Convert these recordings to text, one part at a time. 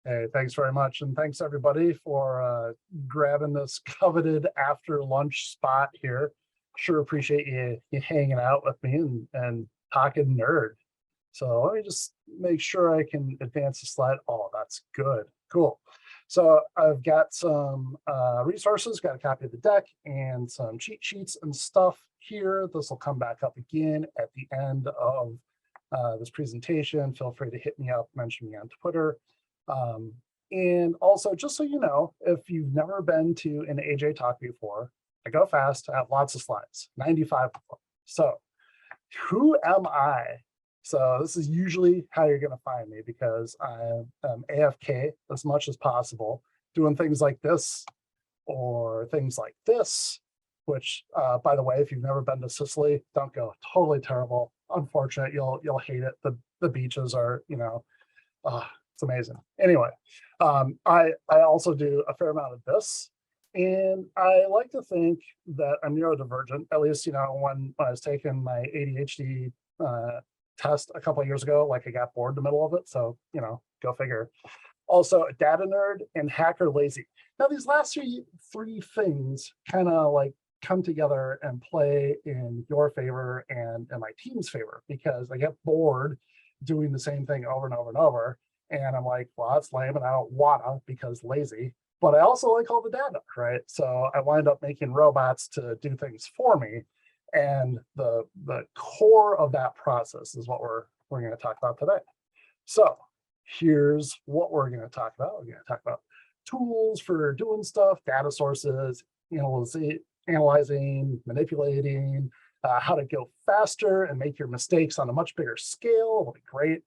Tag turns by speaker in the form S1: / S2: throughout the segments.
S1: Hey, thanks very much. And thanks everybody for grabbing this coveted after lunch spot here. Sure appreciate you hanging out with me and talking nerd. So let me just make sure I can advance the slide. Oh, that's good. Cool. So I've got some resources, got a copy of the deck and some cheat sheets and stuff here. This will come back up again at the end of this presentation. Feel free to hit me up, mention me on Twitter. And also, just so you know, if you've never been to an AJ talk before, I go fast, I have lots of slides, 95 of them. So who am I? So this is usually how you're gonna find me because I'm AFK as much as possible, doing things like this or things like this, which by the way, if you've never been to Sicily, don't go, totally terrible. Unfortunate, you'll hate it. The beaches are, it's amazing. Anyway, I also do a fair amount of this, and I like to think that I'm neurodivergent. At least, when I was taking my ADHD test a couple of years ago, like I got bored in the middle of it. So, go figure. Also, a data nerd and hacker lazy. Now, these last three things kind of like come together and play in your favor and in my team's favor because I get bored doing the same thing over and over and over. And I'm like, well, that's lame and I don't wanna because lazy, but I also like all the data, right? So I wind up making robots to do things for me. And the core of that process is what we're gonna talk about today. So here's what we're gonna talk about. We're gonna talk about tools for doing stuff, data sources, analyzing, manipulating, how to go faster and make your mistakes on a much bigger scale. It'll be great.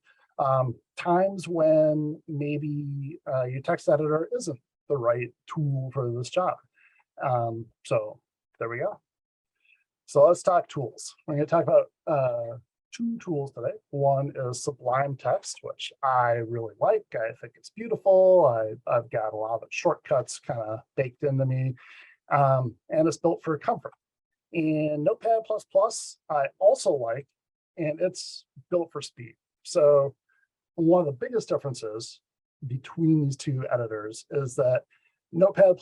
S1: Times when maybe your text editor isn't the right tool for this job. So there we go. So let's talk tools. We're going to talk about two tools today. One is Sublime Text, which I really like. I think it's beautiful. I've got a lot of shortcuts kind of baked into me, and it's built for comfort. And Notepad++, I also like, and it's built for speed. So one of the biggest differences between these two editors is that Notepad++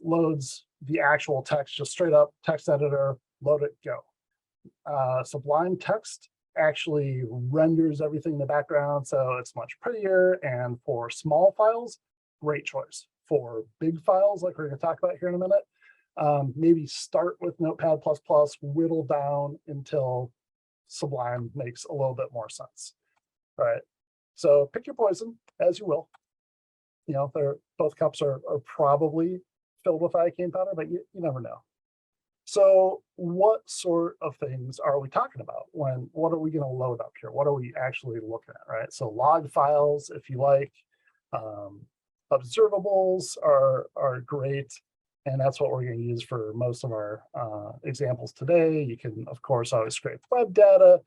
S1: loads the actual text, just straight up text editor, load it, go. Sublime Text actually renders everything in the background, so it's much prettier. And for small files, great choice. For big files, like we're going to talk about here in a minute, maybe start with Notepad++, whittle down until Sublime makes a little bit more sense. All right. So pick your poison as you will. Both cups are probably filled with iocane powder, but you never know. So what sort of things are we talking about? What are we going to load up here? What are we actually looking at, right? So log files, if you like, observables are great. And that's what we're going to use for most of our examples today. You can, of course, always scrape web data,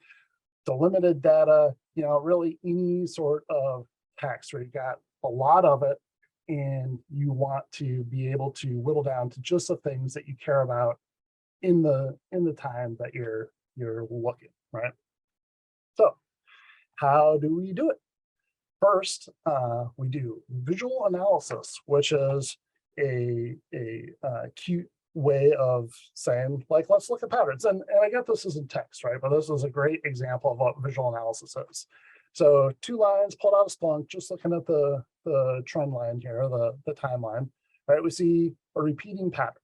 S1: delimited data, really any sort of text where you got a lot of it and you want to be able to whittle down to just the things that you care about in the time that you're looking, right? So how do we do it? First, we do visual analysis, which is a cute way of saying, like, let's look at patterns. And I get this isn't text, right? But this is a great example of what visual analysis is. So 2 lines pulled out of Splunk, just looking at the trend line here, the timeline, right? We see a repeating pattern.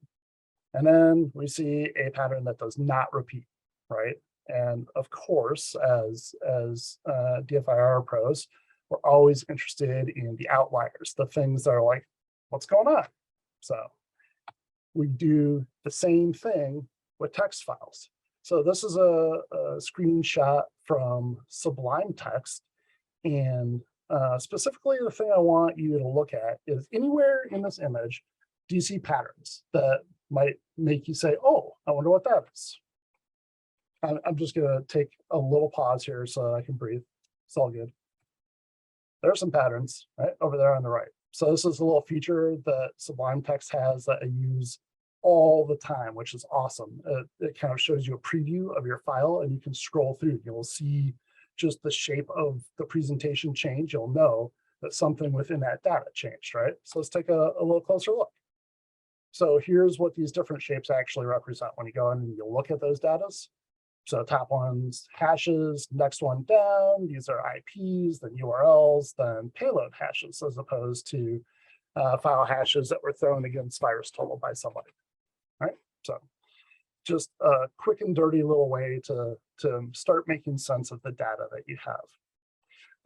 S1: And then we see a pattern that does not repeat, right? And of course, as DFIR pros, we're always interested in the outliers, the things that are like, what's going on? So we do the same thing with text files. So this is a screenshot from Sublime Text. And specifically, the thing I want you to look at is anywhere in this image, do you see patterns that might make you say, oh, I wonder what that is. I'm just going to take a little pause here so I can breathe. It's all good. There are some patterns right over there on the right. So this is a little feature that Sublime Text has that I use all the time, which is awesome. It kind of shows you a preview of your file and you can scroll through. You'll see just the shape of the presentation change. You'll know that something within that data changed, right? So let's take a little closer look. So here's what these different shapes actually represent when you go in and you look at those data. So top one's hashes, next one down, these are IPs, then URLs, then payload hashes, as opposed to file hashes that were thrown against VirusTotal by somebody, right? So just a quick and dirty little way to start making sense of the data that you have.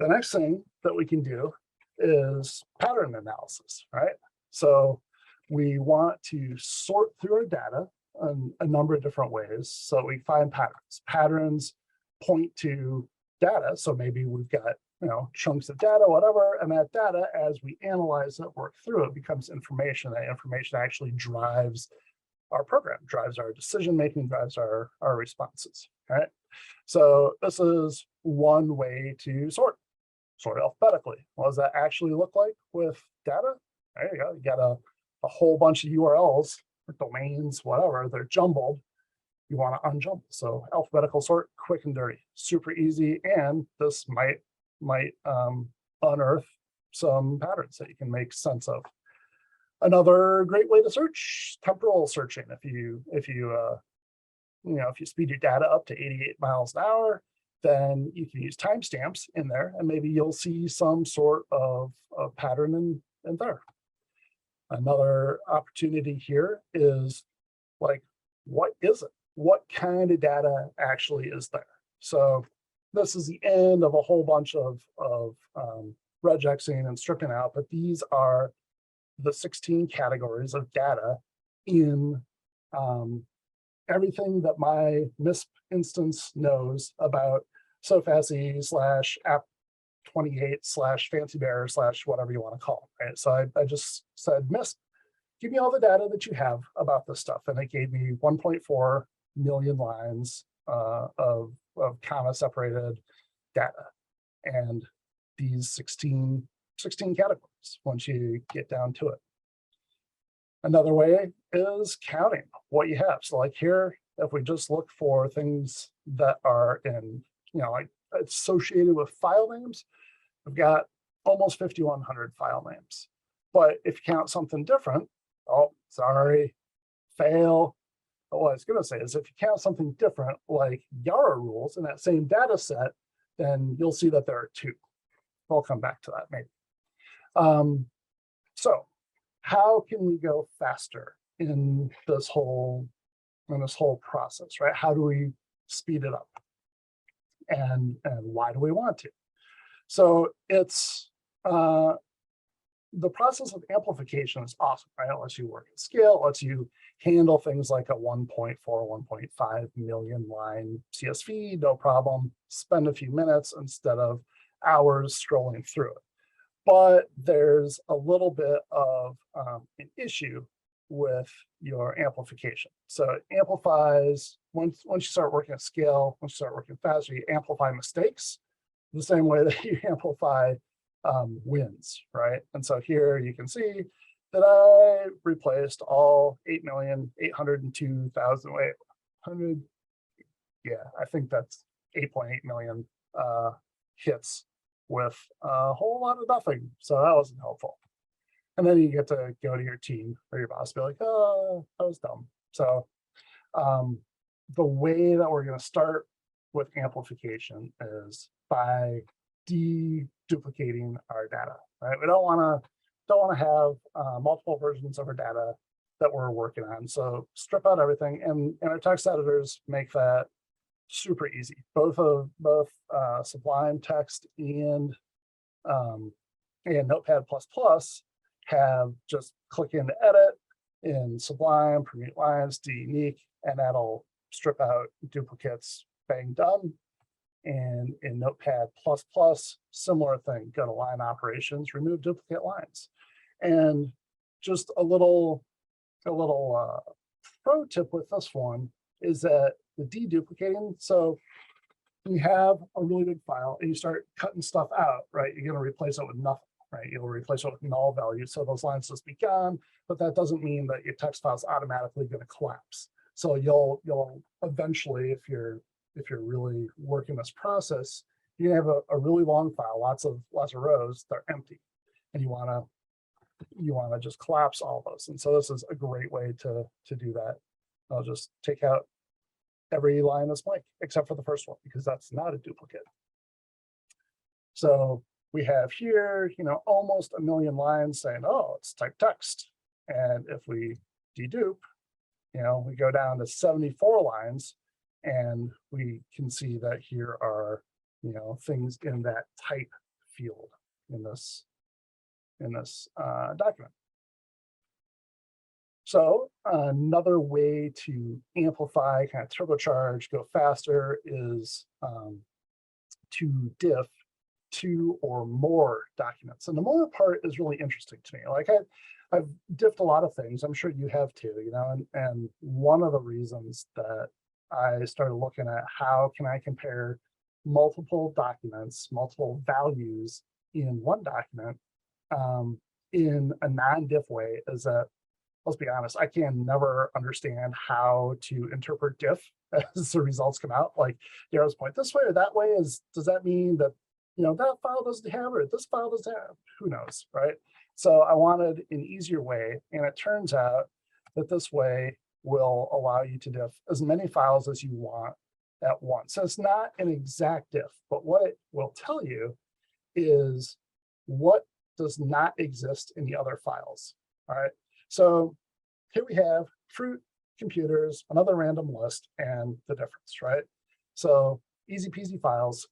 S1: The next thing that we can do is pattern analysis, right? So we want to sort through our data in a number of different ways. So we find patterns. Patterns point to data. So maybe we've got, chunks of data, whatever, and that data, as we analyze it, work through it, becomes information. That information actually drives our program, drives our decision-making, drives our responses, right? So this is one way to sort alphabetically. What does that actually look like with data? There you go. You got a whole bunch of URLs, or domains, whatever, they're jumbled. You want to unjumble. So alphabetical sort, quick and dirty, super easy. And this might unearth some patterns that you can make sense of. Another great way to search, temporal searching. If you speed your data up to 88 miles an hour, then you can use timestamps in there, and maybe you'll see some sort of pattern in there. Another opportunity here is like, what is it? What kind of data actually is there? So this is the end of a whole bunch of regexing and stripping out, but these are the 16 categories of data in everything that my MISP instance knows about SOFACI/app28/fancybear/ whatever you want to call it, right? So I just said, MISP, give me all the data that you have about this stuff. And it gave me 1.4 million lines of comma separated data. And these 16 categories once you get down to it. Another way is counting what you have. So like here, if we just look for things that are in, like associated with file names, I've got almost 5,100 file names. But if you count something different, oh, sorry, fail. But what I was going to say is if you count something different, like Yara rules in that same data set, then you'll see that there are two. We'll come back to that maybe. So how can we go faster in this whole process, right? How do we speed it up? And why do we want to? So it's the process of amplification is awesome, right? It lets you work at scale, it lets you handle things like a 1.4, 1.5 million line CSV, no problem. Spend a few minutes instead of hours scrolling through it. But there's a little bit of an issue with your amplification. So it amplifies, once you start working at scale, once you start working faster, you amplify mistakes the same way that you amplify wins, right? And so here you can see that I replaced all 8,802,000, yeah, I think that's 8.8 million hits with a whole lot of nothing. So that wasn't helpful. And then you get to go to your team or your boss, be like, oh, that was dumb. So the way that we're going to start with amplification is by deduplicating our data, right? We don't want to have multiple versions of our data that we're working on. So strip out everything, and our text editors make that super easy. Both Sublime Text and Notepad++ have just click into edit in Sublime, permute lines, de-unique, and that'll strip out duplicates, bang, done. And in Notepad++, similar thing, go to line operations, remove duplicate lines. And just a little pro tip with this one is that the deduplicating, so you have a really big file and you start cutting stuff out, right? You're going to replace it with nothing, right? You'll replace it with null values, so those lines just be gone, but that doesn't mean that your text file is automatically going to collapse. So you'll eventually, if you're really working this process, you can have a really long file, lots of rows that are empty, and you want to just collapse all those. And so this is a great way to do that. I'll just take out every line that's blank except for the first one, because that's not a duplicate. So we have here, almost 1 million lines saying, oh, it's typed text. And if we dedupe, we go down to 74 lines, and we can see that here are, things in that type field in this document. So another way to amplify, kind of turbocharge, go faster is to diff 2 or more documents. And the more part is really interesting to me. Like I've diffed a lot of things. I'm sure you have too, and one of the reasons that I started looking at how can I compare multiple documents, multiple values in one document in a non-diff way is that, let's be honest, I can never understand how to interpret diff as the results come out. Like Darrow's point, this way or that way, does that mean that that file doesn't have it, this file doesn't have? Who knows, right? So I wanted an easier way, and it turns out that this way will allow you to diff as many files as you want at once. So it's not an exact diff, but what it will tell you is what does not exist in the other files. All right. So here we have fruit, computers, another random list, and the difference, right? So easy peasy files.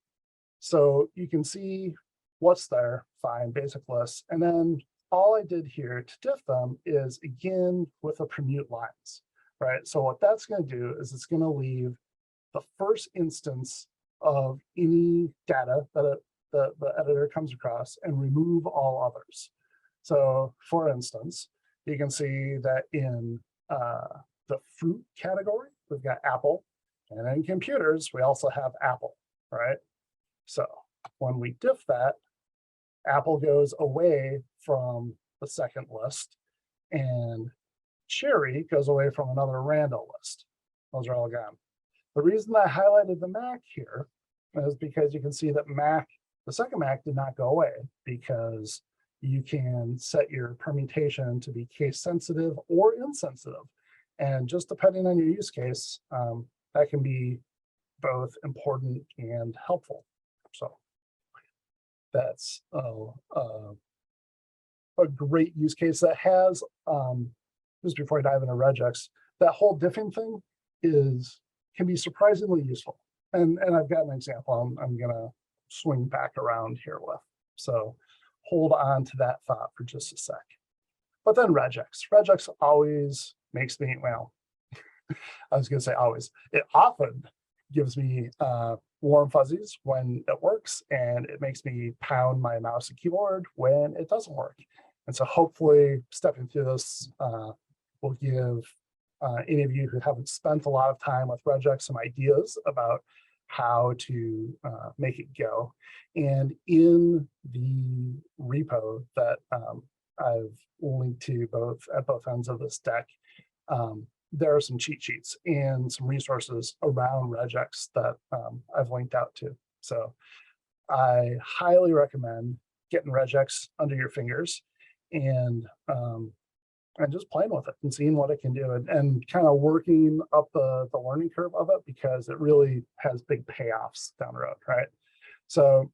S1: So you can see what's there, fine, basic list. And then all I did here to diff them is, again, with a permute lines, right? So what that's going to do is it's going to leave the first instance of any data that the editor comes across and remove all others. So for instance, you can see that in the fruit category, we've got apple, and in computers, we also have apple, right? So when we diff that, apple goes away from the second list, and cherry goes away from another random list. Those are all gone. The reason I highlighted the Mac here is because you can see that the second Mac did not go away, because you can set your permutation to be case sensitive or insensitive. And just depending on your use case, that can be both important and helpful. So that's a great use case that has, just before I dive into regex, that whole diffing thing can be surprisingly useful. And I've got an example I'm gonna swing back around here with. So hold on to that thought for just a sec. But then regex. Regex always makes me, well, I was gonna say always, it often gives me warm fuzzies when it works, and it makes me pound my mouse and keyboard when it doesn't work. And so hopefully stepping through this will give any of you who haven't spent a lot of time with regex some ideas about how to make it go. And in the repo that I've linked to at both ends of this deck, there are some cheat sheets and some resources around regex that I've linked out to. So I highly recommend getting regex under your fingers and just playing with it and seeing what it can do, and kind of working up the learning curve of it, because it really has big payoffs down the road, right? So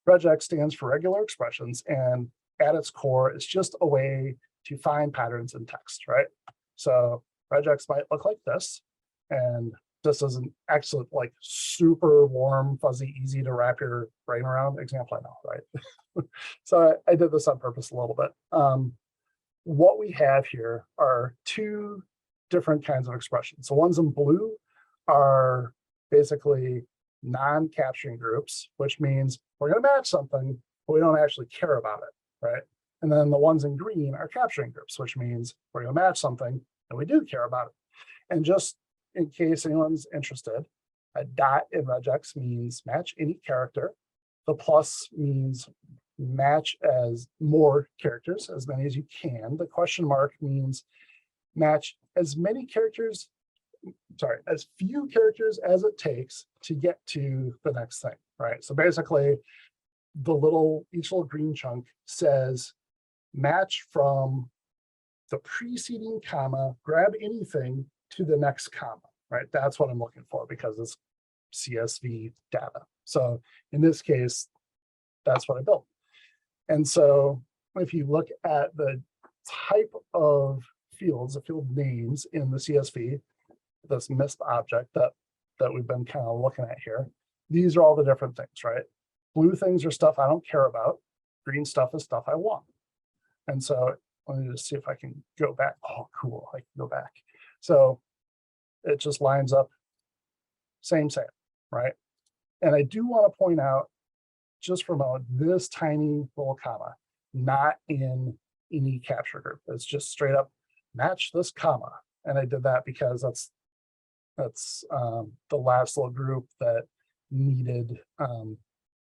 S1: regex stands for regular expressions, and at its core, it's just a way to find patterns in text, right? So regex might look like this, and this is an excellent, like super warm, fuzzy, easy to wrap your brain around example, I know, right? So I did this on purpose a little bit. What we have here are two different kinds of expressions. So ones in blue are basically non-capturing groups, which means we're going to match something, but we don't actually care about it, right? And then the ones in green are capturing groups, which means we're going to match something and we do care about it. And just in case anyone's interested, a dot in regex means match any character. The plus means match as more characters, as many as you can. The question mark means match as many characters, sorry, as few characters as it takes to get to the next thing, right? So basically, each little green chunk says match from the preceding comma, grab anything to the next comma, right? That's what I'm looking for because it's CSV data. So in this case, that's what I built. And so if you look at the type of fields, the field names in the CSV, this MISP object that we've been kind of looking at here, these are all the different things, right? Blue things are stuff I don't care about. Green stuff is stuff I want. And so let me just see if I can go back. Oh, cool, I can go back. So it just lines up, same, right? And I do want to point out, just from this tiny little comma, not in any capture group. It's just straight up match this comma. And I did that because that's the last little group that needed a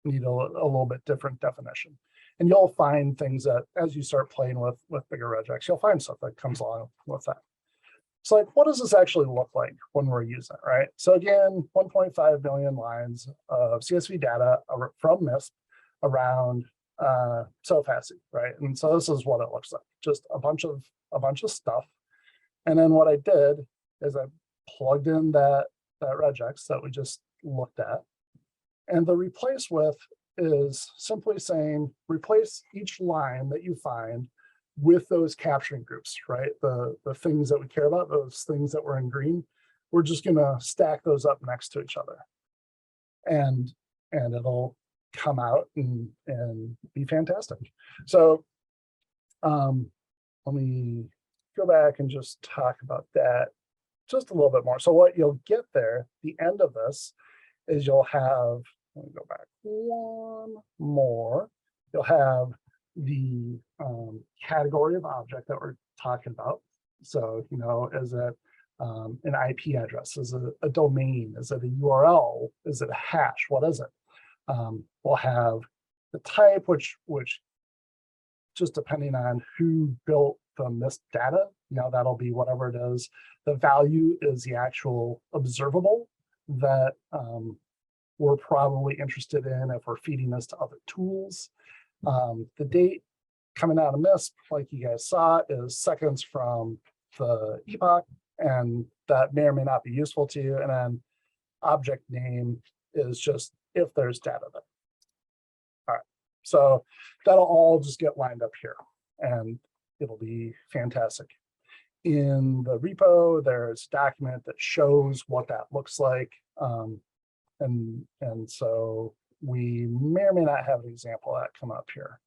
S1: little bit different definition. And you'll find things that as you start playing with bigger regex, you'll find stuff that comes along with that. So like, what does this actually look like when we're using it, right? So again, 1.5 million lines of CSV data from MISP around SOFASI, right? And so this is what it looks like, just a bunch of stuff. And then what I did is I plugged in that regex that we just looked at. And the replace with is simply saying, replace each line that you find with those capturing groups, right? The things that we care about, those things that were in green, we're just gonna stack those up next to each other. And it'll come out and be fantastic. So let me go back and just talk about that just a little bit more. So what you'll get there, the end of this, is you'll have, let me go back one more, you'll have the category of object that we're talking about. So, you know, is it an IP address? Is it a domain? Is it a URL? Is it a hash? What is it? We'll have the type, which just depending on who built the MISP data, you know, that'll be whatever it is. The value is the actual observable that we're probably interested in if we're feeding this to other tools. The date coming out of MISP, like you guys saw, is seconds from the epoch, and that may or may not be useful to you. And then object name is just if there's data there. All right, so that'll all just get lined up here, and it'll be fantastic. In the repo, there's a document that shows what that looks like. And so we may or may not have an example of that come up here.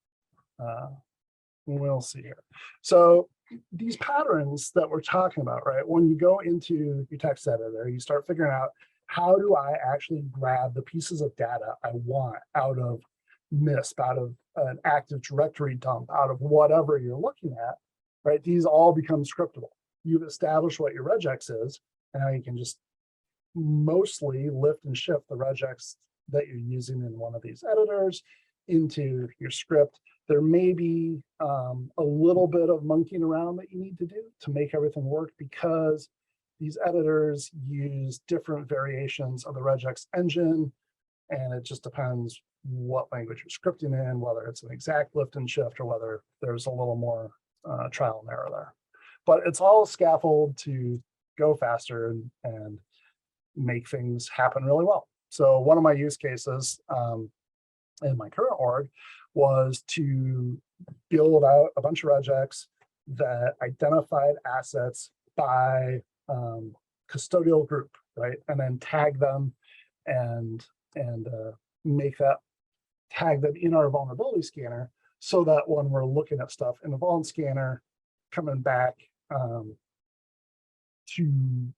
S1: We'll see here. So these patterns that we're talking about, right? When you go into your text editor, you start figuring out, how do I actually grab the pieces of data I want out of MISP, out of an Active Directory dump, out of whatever you're looking at, right? These all become scriptable. You've established what your regex is, and now you can just mostly lift and shift the regex that you're using in one of these editors into your script. There may be a little bit of monkeying around that you need to do to make everything work, because these editors use different variations of the regex engine, and it just depends what language you're scripting in, whether it's an exact lift and shift or whether there's a little more trial and error there. But it's all scaffold to go faster and make things happen really well. So one of my use cases in my current org was to build out a bunch of regex that identified assets by custodial group, right? And then tag them and make that, tag them in our vulnerability scanner, so that when we're looking at stuff in the vuln scanner, coming back to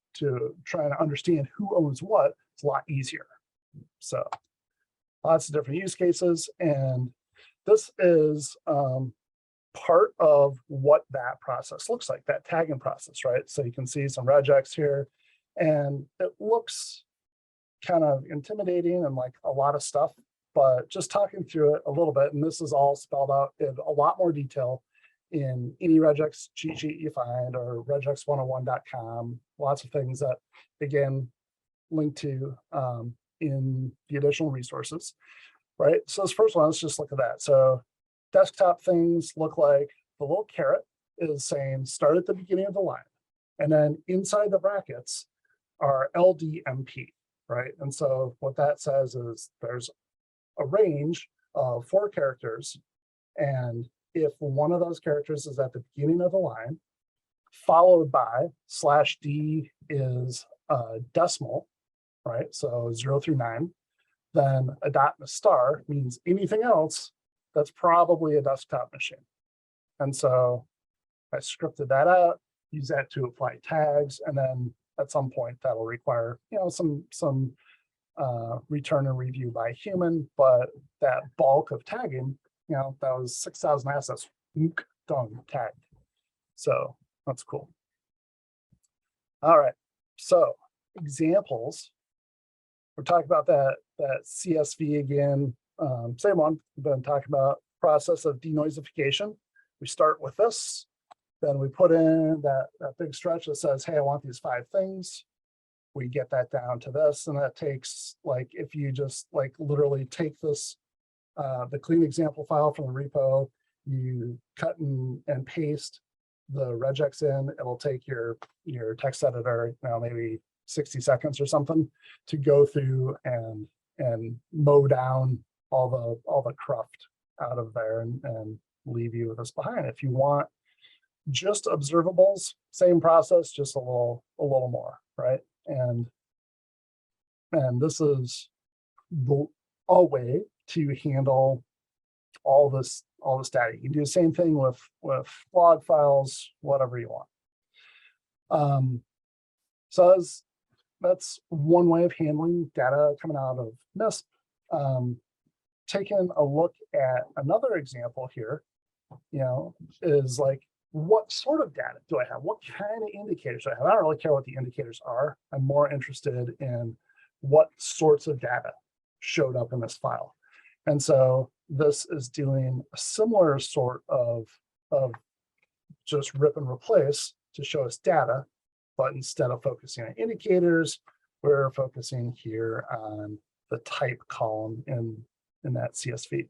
S1: try to understand who owns what, it's a lot easier. So lots of different use cases, and this is part of what that process looks like, that tagging process, right? So you can see some regex here, and it looks kind of intimidating and like a lot of stuff, but just talking through it a little bit, and this is all spelled out in a lot more detail in any regex cheat sheet you find, or regex101.com, lots of things that, again, link to in the additional resources, right? So this first one, let's just look at that. So desktop things look like the little caret is saying start at the beginning of the line. And then inside the brackets are LDMP, right? And so what that says is there's a range of 4 characters. And if one of those characters is at the beginning of the line, followed by /D is a decimal, right? So 0 through 9, then a dot and a star means anything else that's probably a desktop machine. And so I scripted that out, use that to apply tags, and then at some point that'll require, some return and review by human, but that bulk of tagging, that was 6,000 assets, done, tagged. So that's cool. All right, so examples. We're talking about that CSV again. Same one, we've been talking about process of denoisification. We start with this, then we put in that big stretch that says, hey, I want these 5 things. We get that down to this, and that takes, like, if you just literally take this, the clean example file from the repo, you cut and paste the regex in, it'll take your text editor, maybe 60 seconds or something to go through and mow down all the cruft out of there and leave you with this behind. If you want just observables, same process, just a little more, right? And this is a way to handle all this data. You can do the same thing with log files, whatever you want. So that's one way of handling data coming out of MISP. Taking a look at another example here, is like, what sort of data do I have? What kind of indicators do I have? I don't really care what the indicators are. I'm more interested in what sorts of data showed up in this file. And so this is doing a similar sort of just rip and replace to show us data, but instead of focusing on indicators, we're focusing here on the type column in that CSV.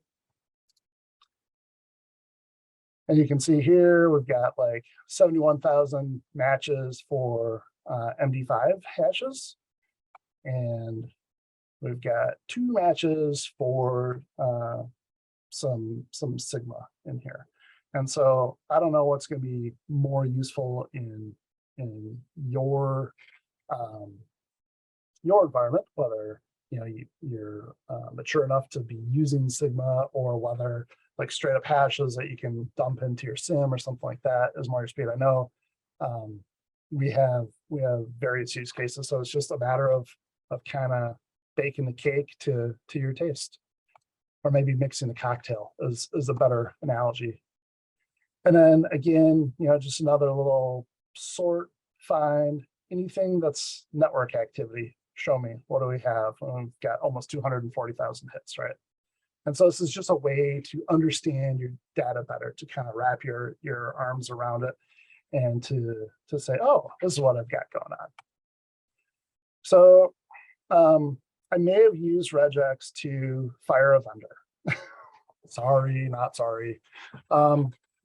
S1: And you can see here, we've got like 71,000 matches for MD5 hashes. And we've got 2 matches for some Sigma in here. And so I don't know what's going to be more useful in your environment, whether you're mature enough to be using Sigma, or whether like straight up hashes that you can dump into your SIEM or something like that is more your speed. I know we have various use cases, so it's just a matter of kind of baking the cake to your taste, or maybe mixing the cocktail is a better analogy. And then again, just another little sort, find, anything that's network activity. Show me, what do we have? We've got almost 240,000 hits, right? And so this is just a way to understand your data better, to kind of wrap your arms around it, and to say, oh, this is what I've got going on. So I may have used regex to fire a vendor. Sorry, not sorry.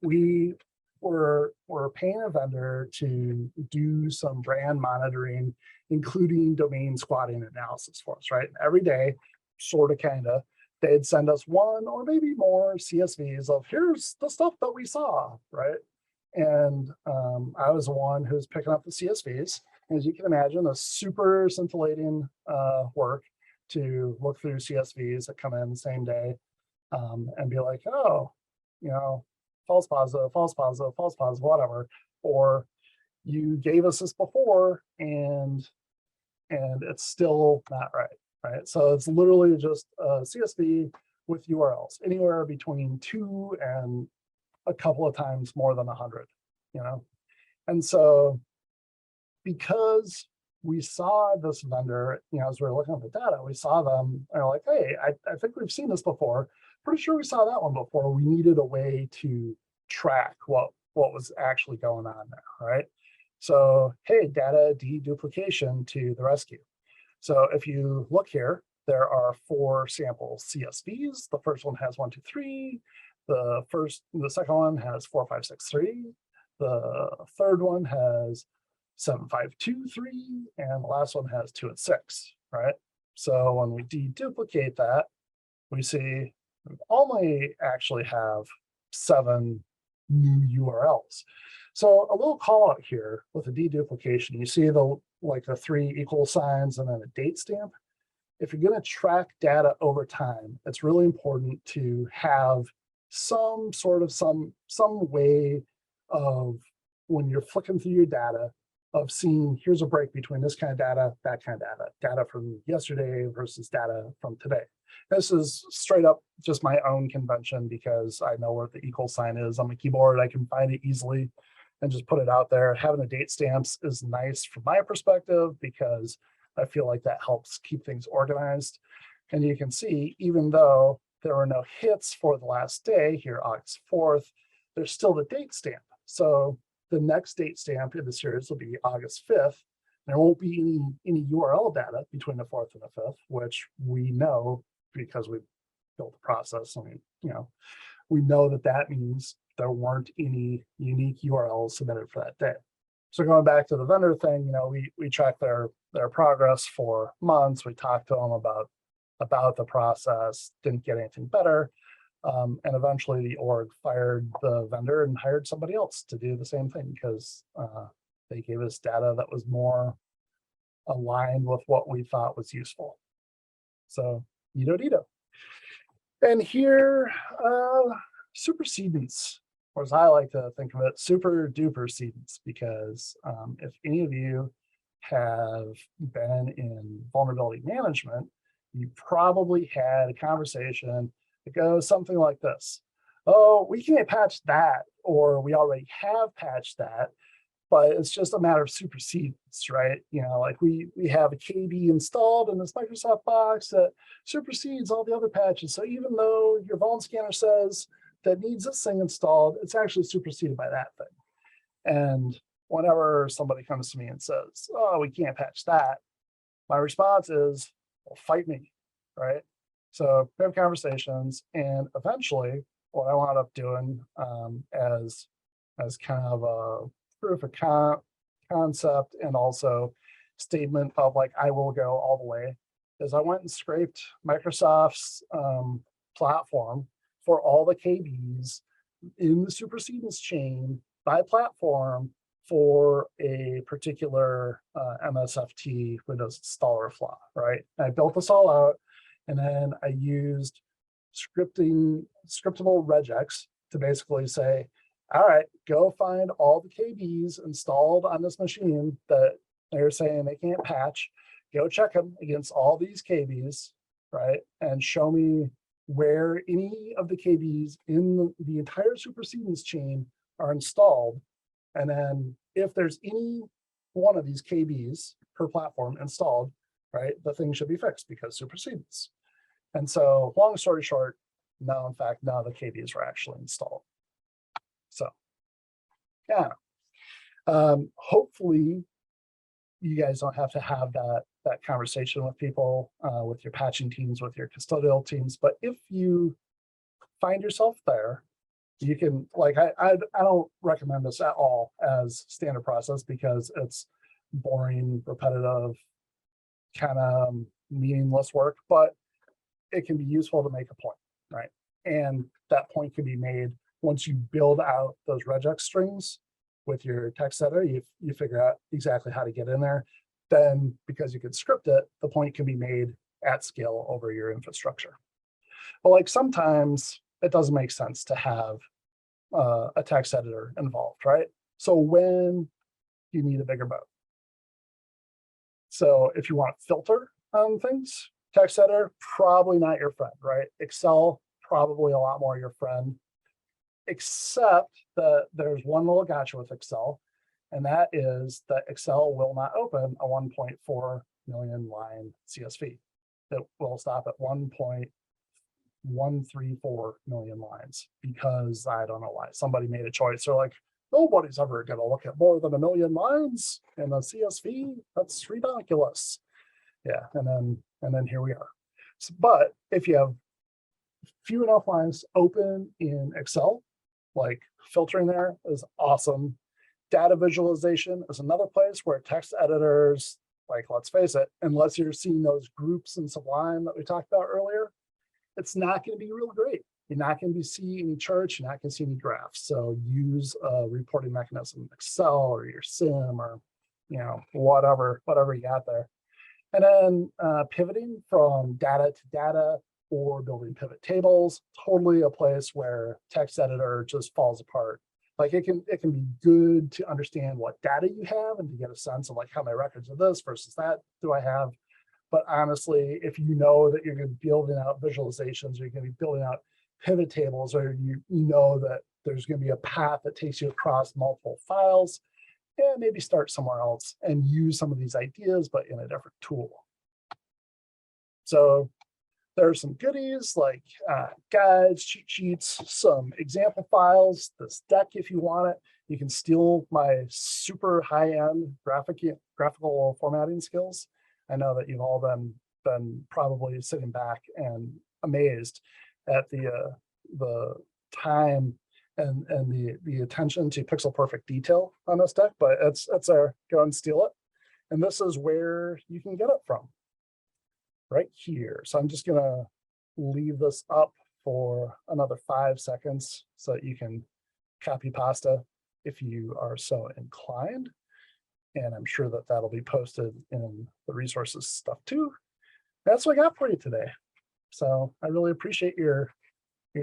S1: We were paying a vendor to do some brand monitoring, including domain squatting analysis for us, right? Every day, sort of, kind of, they'd send us one or maybe more CSVs of, here's the stuff that we saw, right? And I was the one who's picking up the CSVs. As you can imagine, a super scintillating work to look through CSVs that come in the same day and be like, oh, false positive, false positive, false positive, whatever. Or you gave us this before and it's still not right? So it's literally just a CSV with URLs, anywhere between 2 and a couple of times more than 100, And so because we saw this vendor, as we were looking at the data, we saw them, and we're like, hey, I think we've seen this before. Pretty sure we saw that one before. We needed a way to track what was actually going on there, right? So, hey, data deduplication to the rescue. So if you look here, there are 4 sample CSVs. The first one has 1, 2, 3. The second one has 4, 5, 6, 3. The third one has 7, 5, 2, 3, and the last one has 2 and 6, right? So when we deduplicate that, we see we only actually have 7 new URLs. So a little call out here with the deduplication, you see the 3 equal signs and then a date stamp. If you're going to track data over time, it's really important to have some way of, when you're flicking through your data, of seeing here's a break between this kind of data, that kind of data from yesterday versus data from today. This is straight up just my own convention because I know where the equal sign is on my keyboard. I can find it easily and just put it out there. Having the date stamps is nice from my perspective because I feel like that helps keep things organized. And you can see, even though there were no hits for the last day here, August 4th, there's still the date stamp. So the next date stamp in the series will be August 5th. There won't be any URL data between the 4th and the 5th, which we know because we built the process. I mean, we know that means there weren't any unique URLs submitted for that day. So going back to the vendor thing, we track their progress for months. We talked to them about the process, didn't get anything better. And eventually the org fired the vendor and hired somebody else to do the same thing because they gave us data that was more aligned with what we thought was useful. So, Dido. And here, supersedence, or as I like to think of it, super duper sedence, because if any of you have been in vulnerability management, you probably had a conversation that goes something like this. Oh, we can't patch that, or we already have patched that, but it's just a matter of supersedence, right? Like we have a KB installed in this Microsoft box that supersedes all the other patches. So even though your vuln scanner says that needs this thing installed, it's actually superseded by that thing. And whenever somebody comes to me and says, oh, we can't patch that, my response is, well, fight me, right? So we have conversations, and eventually what I wound up doing as kind of a proof of concept and also statement of like, I will go all the way, is I went and scraped Microsoft's platform for all the KBs in the supersedence chain by platform for a particular MSFT Windows installer flaw, right? And I built this all out, and then I used scriptable regex to basically say, all right, go find all the KBs installed on this machine that they're saying they can't patch, go check them against all these KBs, right? And show me where any of the KBs in the entire supersedence chain are installed. And then if there's any one of these KBs per platform installed, right, the thing should be fixed because supersedence. And so long story short, no, in fact, none of the KBs were actually installed. So, yeah, hopefully you guys don't have to have that conversation with people, with your patching teams, with your custodial teams. But if you find yourself there, you can, like, I don't recommend this at all as standard process because it's boring, repetitive, kind of meaningless work, but it can be useful to make a point, right? And that point can be made once you build out those regex strings with your text editor, you figure out exactly how to get in there. Then, because you can script it, the point can be made at scale over your infrastructure. But like sometimes it doesn't make sense to have a text editor involved, right? So when you need a bigger boat. So if you want to filter on things, text editor, probably not your friend, right? Excel, probably a lot more your friend, except that there's one little gotcha with Excel, and that is that Excel will not open a 1.4 million line CSV. It will stop at 1.134 million lines because I don't know why. Somebody made a choice. They're like, nobody's ever going to look at more than 1 million lines in a CSV. That's ridiculous. Yeah, and then here we are. But if you have few enough lines open in Excel, like filtering there is awesome. Data visualization is another place where text editors, like, let's face it, unless you're seeing those groups in Sublime that we talked about earlier, it's not going to be real great. You're not going to be seeing any charts, you're not going to see any graphs. So use a reporting mechanism in Excel or your SIEM or, you know, whatever you got there. And then pivoting from data to data or building pivot tables, totally a place where text editor just falls apart. Like it can be good to understand what data you have and to get a sense of like how many records of this versus that do I have. But honestly, if you know that you're going to be building out visualizations, or you're going to be building out pivot tables, or you know that there's going to be a path that takes you across multiple files, and maybe start somewhere else and use some of these ideas, but in a different tool. So there's some goodies like guides, cheat sheets, some example files, this deck if you want it. You can steal my super high-end graphical formatting skills. I know that you've all been probably sitting back and amazed at the time and the attention to pixel perfect detail on this deck, but it's our go and steal it. And this is where you can get it from, right here. So I'm just gonna leave this up for another 5 seconds so that you can copy pasta if you are so inclined. And I'm sure that that'll be posted in the resources stuff too. That's what I got for you today. So I really appreciate your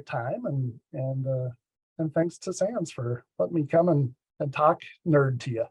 S1: time and thanks to Sans for letting me come and talk nerd to you.